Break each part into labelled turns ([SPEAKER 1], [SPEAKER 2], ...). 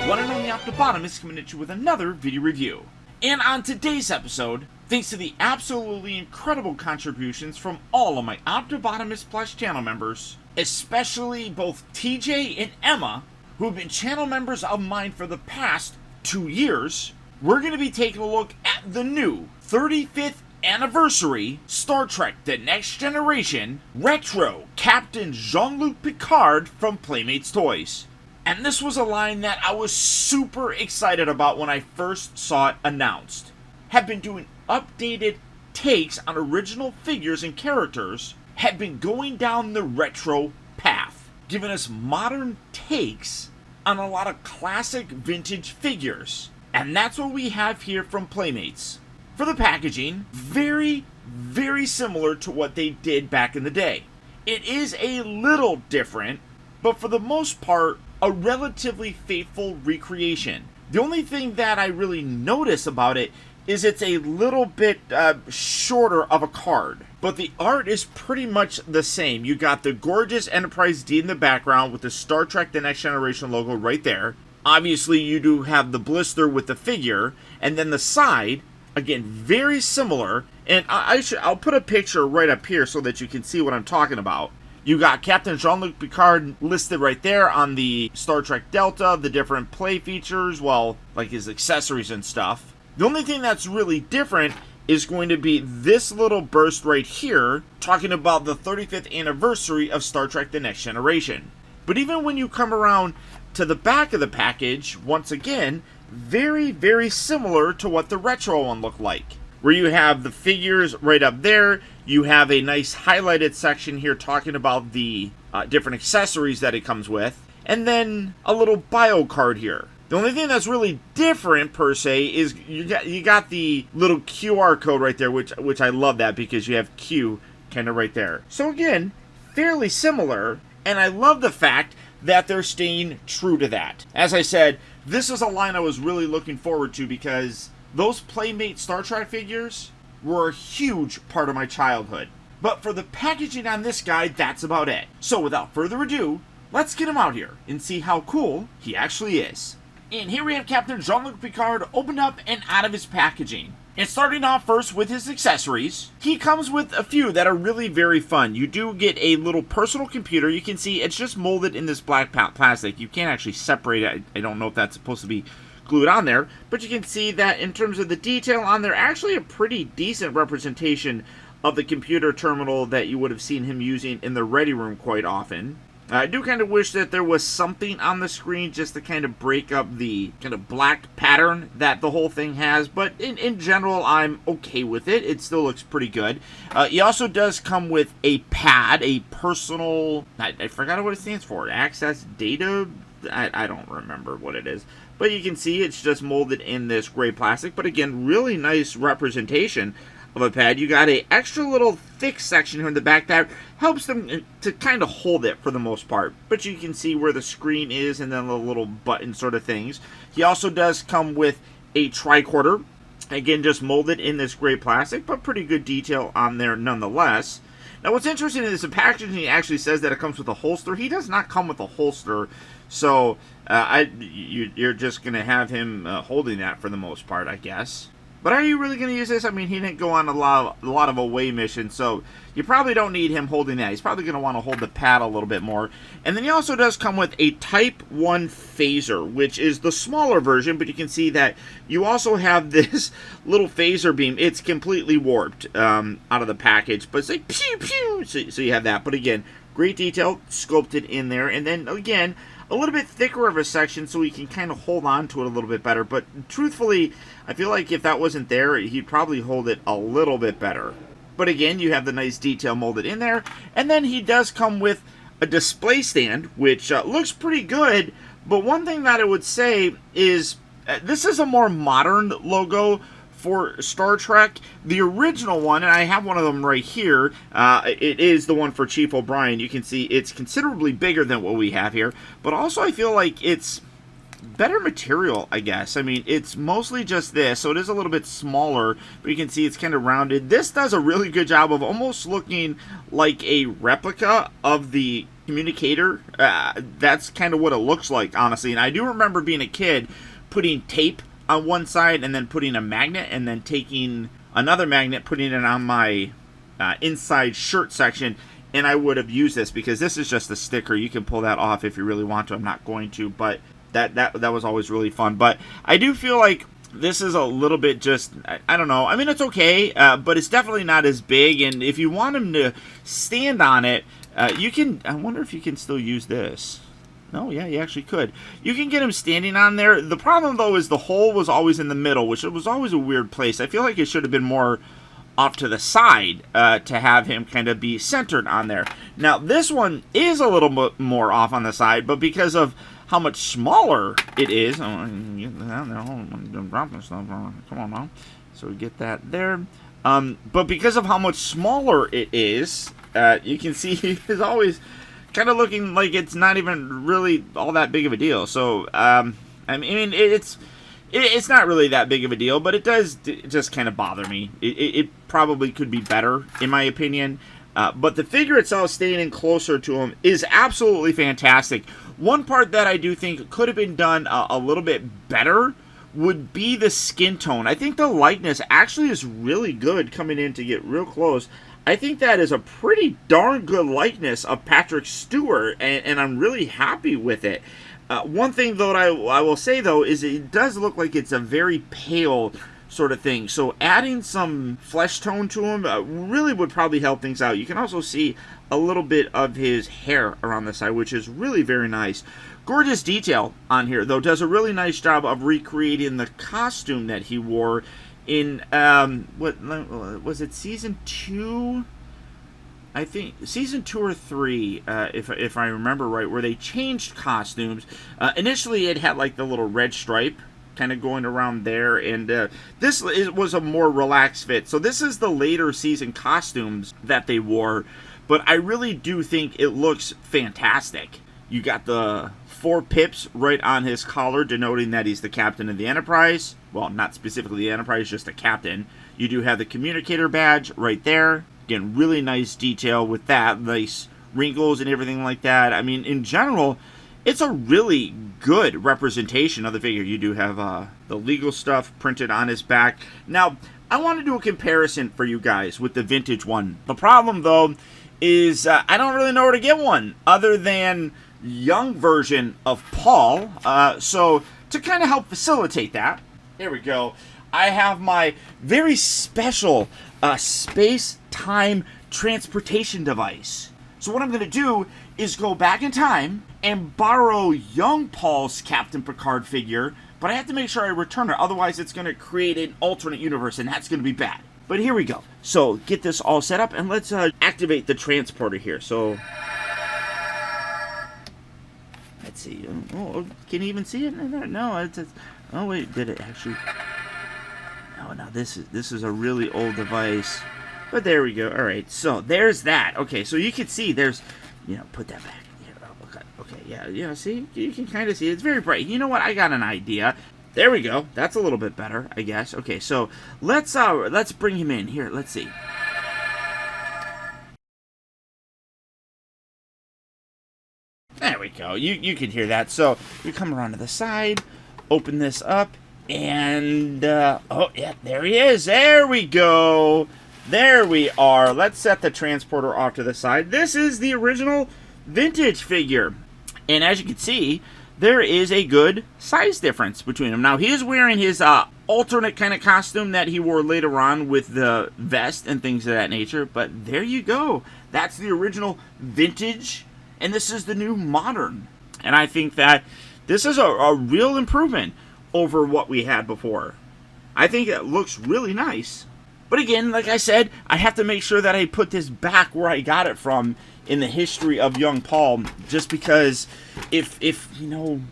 [SPEAKER 1] one and only Optibotimus coming at you with another video review. And on today's episode, thanks to the absolutely incredible contributions from all of my Optibotimus Plus channel members, especially both TJ and Emma, who have been channel members of mine for the past 2 years, we're going to be taking a look at the new 35th anniversary Star Trek The Next Generation Retro Captain Jean-Luc Picard from Playmates Toys. And this was a line that I was super excited about when I first saw it announced. Have been doing updated takes on original figures and characters, have been going down the retro path, giving us modern takes on a lot of classic vintage figures. And that's what we have here from Playmates. For the packaging, very, very similar to what they did back in the day. It is a little different, but for the most part, a relatively faithful recreation. The only thing that I really notice about it is it's a little bit shorter of a card, but the art is pretty much the same. You got the gorgeous Enterprise D in the background with the Star Trek The Next Generation logo right there. Obviously, you do have the blister with the figure, and then the side, again, very similar, and I'll put a picture right up here so that you can see what I'm talking about. You got Captain Jean-Luc Picard listed right there on the Star Trek Delta, the different play features, well, like his accessories and stuff. The only thing that's really different is going to be this little burst right here, talking about the 35th anniversary of Star Trek The Next Generation. But even when you come around to the back of the package, once again, very, very similar to what the retro one looked like. Where you have the figures right up there, you have a nice highlighted section here talking about the different accessories that it comes with, and then a little bio card here. The only thing that's really different per se is you got the little QR code right there, which I love that because you have Q kind of right there. So again, fairly similar, and I love the fact that they're staying true to that. As I said, this is a line I was really looking forward to because those Playmate Star Trek figures were a huge part of my childhood. But for the packaging on this guy, that's about it. So without further ado, let's get him out here and see how cool he actually is. And here we have Captain Jean-Luc Picard opened up and out of his packaging. And starting off first with his accessories, he comes with a few that are really very fun. You do get a little personal computer. You can see it's just molded in this black plastic. You can't actually separate it. I don't know if that's supposed to be glued on there, but you can see that in terms of the detail on there, actually a pretty decent representation of the computer terminal that you would have seen him using in the Ready Room quite often. I do kind of wish that there was something on the screen just to kind of break up the kind of black pattern that the whole thing has, but in general, I'm okay with it. It still looks pretty good. He also does come with a pad, a personal, I forgot what it stands for, access data? I don't remember what it is. But you can see it's just molded in this gray plastic, but again, really nice representation of a pad. You got a extra little thick section here in the back that helps them to kind of hold it for the most part. But you can see where the screen is and then the little button sort of things. He also does come with a tricorder. Again, just molded in this gray plastic, but pretty good detail on there nonetheless. Now what's interesting is the packaging actually says that it comes with a holster. He does not come with a holster, so you're just going to have him holding that for the most part, I guess. But are you really going to use this? I mean, he didn't go on a lot of away missions, so you probably don't need him holding that. He's probably going to want to hold the pad a little bit more. And then he also does come with a Type 1 phaser, which is the smaller version, but you can see that you also have this little phaser beam. It's completely warped out of the package, but it's like pew pew, so you have that. But again, great detail sculpted in there. And then again, a little bit thicker of a section so he can kind of hold on to it a little bit better. But truthfully, I feel like if that wasn't there, he'd probably hold it a little bit better. But again, you have the nice detail molded in there. And then he does come with a display stand, which looks pretty good. But one thing that I would say is this is a more modern logo for Star Trek. The original one, and I have one of them right here, it is the one for Chief O'Brien. You can see it's considerably bigger than what we have here, but also I feel like it's better material, I guess. I mean, it's mostly just this, so it is a little bit smaller, but you can see it's kind of rounded. This does a really good job of almost looking like a replica of the communicator. That's kind of what it looks like, honestly. And I do remember being a kid putting tape on one side and then putting a magnet and then taking another magnet, putting it on my inside shirt section, and I would have used this because this is just a sticker. You can pull that off if you really want to. I'm not going to, but that was always really fun. But I do feel like this is a little bit just, I don't know. I mean, it's okay, but it's definitely not as big. And if you want him to stand on it, you can. I wonder if you can still use this. No, yeah, you actually could. You can get him standing on there. The problem, though, is the hole was always in the middle, which was always a weird place. I feel like it should have been more off to the side to have him kind of be centered on there. Now, this one is a little bit more off on the side, but because of how much smaller it is, I'm dropping stuff. Come on now. So we get that there. But because of how much smaller it is, you can see he's always kind of looking like it's not even really all that big of a deal. So, I mean, it's not really that big of a deal, but it does just kind of bother me. It probably could be better, in my opinion. But the figure itself staying in closer to him is absolutely fantastic. One part that I do think could have been done a little bit better would be the skin tone. I think the likeness actually is really good coming in to get real close. I think that is a pretty darn good likeness of Patrick Stewart, and I'm really happy with it. One thing, though, I will say, though, is it does look like it's a very pale sort of thing. So adding some flesh tone to him really would probably help things out. You can also see a little bit of his hair around the side, which is really very nice. Gorgeous detail on here, though. Does a really nice job of recreating the costume that he wore in, what was it, season 2? I think season 2 or 3, if I remember right, where they changed costumes. Initially, it had like the little red stripe kind of going around there, and this was a more relaxed fit. So this is the later season costumes that they wore, but I really do think it looks fantastic. You got the 4 pips right on his collar, denoting that he's the captain of the Enterprise. Well, not specifically the Enterprise, just the captain. You do have the communicator badge right there. Again, really nice detail with that. Nice wrinkles and everything like that. I mean, in general, it's a really good representation of the figure. You do have the legal stuff printed on his back. Now, I want to do a comparison for you guys with the vintage one. The problem, though, is I don't really know where to get one other than young version of Paul. So to kind of help facilitate that, here we go. I have my very special space-time transportation device. So what I'm going to do is go back in time and borrow young Paul's Captain Picard figure, but I have to make sure I return it, otherwise it's going to create an alternate universe, and that's going to be bad. But here we go. So get this all set up, and let's activate the transporter here. So let's see. Oh, can you even see it in there? No, it's oh wait, did it actually? Oh no, this is a really old device. But there we go. All right, so there's that. Okay, so you can see there's, put that back. Yeah, okay, yeah, see, you can kind of see it's very bright. You know what? I got an idea. There we go. That's a little bit better, I guess. Okay, so let's bring him in here. Let's see. There we go. You can hear that. So we come around to the side, open this up, and oh yeah, there he is. There we go. There we are. Let's set the transporter off to the side. This is the original vintage figure. And as you can see, there is a good size difference between them. Now, he is wearing his alternate kind of costume that he wore later on with the vest and things of that nature. But there you go. That's the original vintage, and this is the new modern. And I think that this is a real improvement over what we had before. I think it looks really nice. But again, like I said, I have to make sure that I put this back where I got it from in the history of young Paul, just because if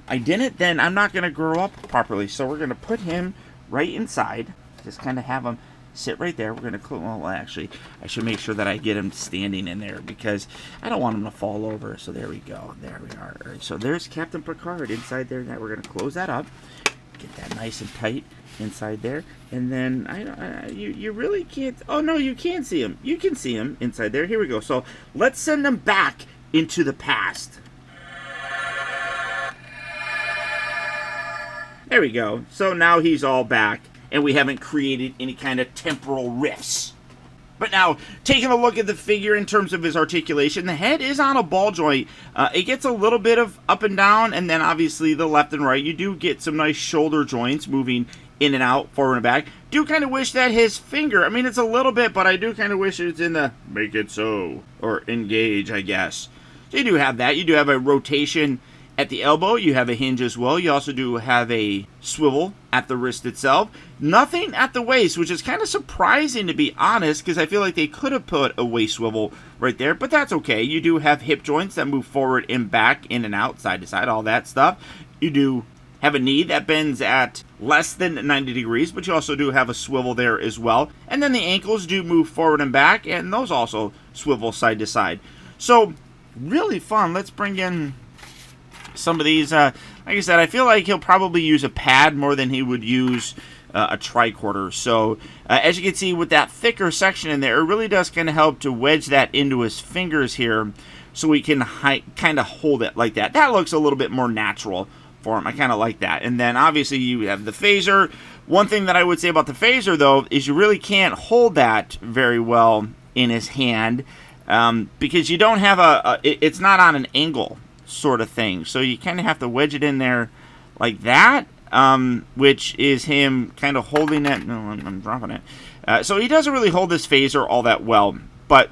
[SPEAKER 1] I didn't, then I'm not going to grow up properly. So we're going to put him right inside, just kind of have him sit right there. We're going to, well, actually, I should make sure that I get him standing in there because I don't want him to fall over. So there we go. There we are. All right, so there's Captain Picard inside there. Now we're going to close that up, get that nice and tight inside there, and then you really can't. Oh no, you can see him. You can see him inside there. Here we go. So let's send him back into the past. There we go. So now he's all back, and we haven't created any kind of temporal rifts. But now, taking a look at the figure in terms of his articulation, the head is on a ball joint. It gets a little bit of up and down, and then obviously the left and right. You do get some nice shoulder joints moving in and out, forward and back. Do kind of wish that his finger, I mean, it's a little bit, but I do kind of wish it's in the make it so, or engage, I guess. So you do have that. You do have a rotation at the elbow. You have a hinge as well. You also do have a swivel at the wrist itself. Nothing at the waist, which is kind of surprising, to be honest, because I feel like they could have put a waist swivel right there, but that's okay. You do have hip joints that move forward and back, in and out, side to side, all that stuff. You do have a knee that bends at less than 90 degrees, but you also do have a swivel there as well. And then the ankles do move forward and back, and those also swivel side to side. So, really fun. Let's bring in some of these. Like I said, I feel like he'll probably use a pad more than he would use a tricorder. So, as you can see with that thicker section in there, it really does kind of help to wedge that into his fingers here, so we can kind of hold it like that. That looks a little bit more natural for him. I kind of like that. And then obviously you have the phaser. One thing that I would say about the phaser, though, is you really can't hold that very well in his hand, because you don't have it's not on an angle sort of thing. So you kind of have to wedge it in there like that, which is him kind of holding it. No, I'm dropping it. So he doesn't really hold this phaser all that well, but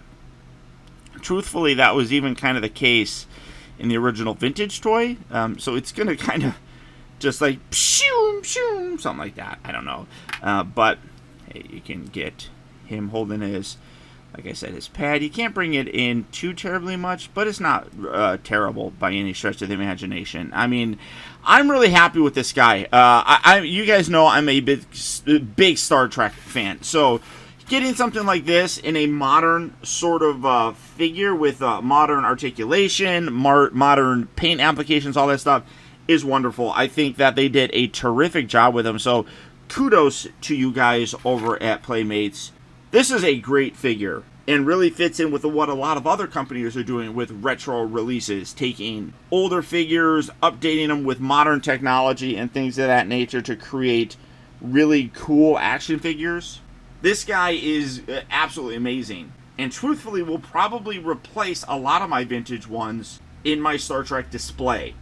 [SPEAKER 1] truthfully, that was even kind of the case in the original vintage toy. So it's going to kind of just like shoom, shoom, something like that. I don't know. But hey, you can get him holding his, like I said, his pad. You can't bring it in too terribly much, but it's not terrible by any stretch of the imagination. I mean, I'm really happy with this guy. You guys know I'm a big Star Trek fan, so getting something like this in a modern sort of figure with modern articulation, modern paint applications, all that stuff is wonderful. I think that they did a terrific job with him, so kudos to you guys over at Playmates. This is a great figure and really fits in with what a lot of other companies are doing with retro releases, taking older figures, updating them with modern technology and things of that nature to create really cool action figures. This guy is absolutely amazing, and truthfully will probably replace a lot of my vintage ones in my Star Trek display.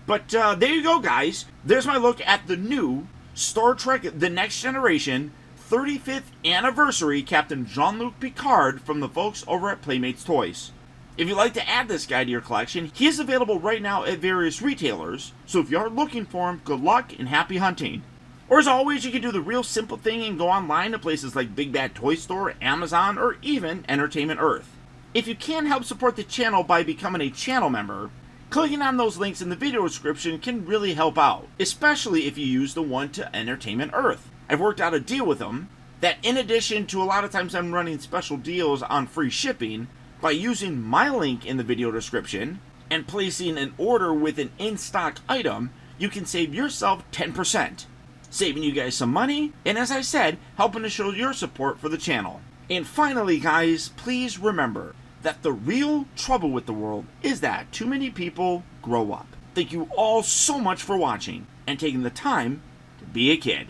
[SPEAKER 1] But there you go, guys. There's my look at the new Star Trek The Next Generation 35th Anniversary Captain Jean-Luc Picard from the folks over at Playmates Toys. If you'd like to add this guy to your collection, he is available right now at various retailers, so if you are looking for him, good luck and happy hunting. Or as always, you can do the real simple thing and go online to places like Big Bad Toy Store, Amazon, or even Entertainment Earth. If you can help support the channel by becoming a channel member, clicking on those links in the video description can really help out, especially if you use the one to Entertainment Earth. I've worked out a deal with them that, in addition to a lot of times I'm running special deals on free shipping, by using my link in the video description and placing an order with an in-stock item, you can save yourself 10%. Saving you guys some money, and as I said, helping to show your support for the channel. And finally, guys, please remember that the real trouble with the world is that too many people grow up. Thank you all so much for watching and taking the time to be a kid.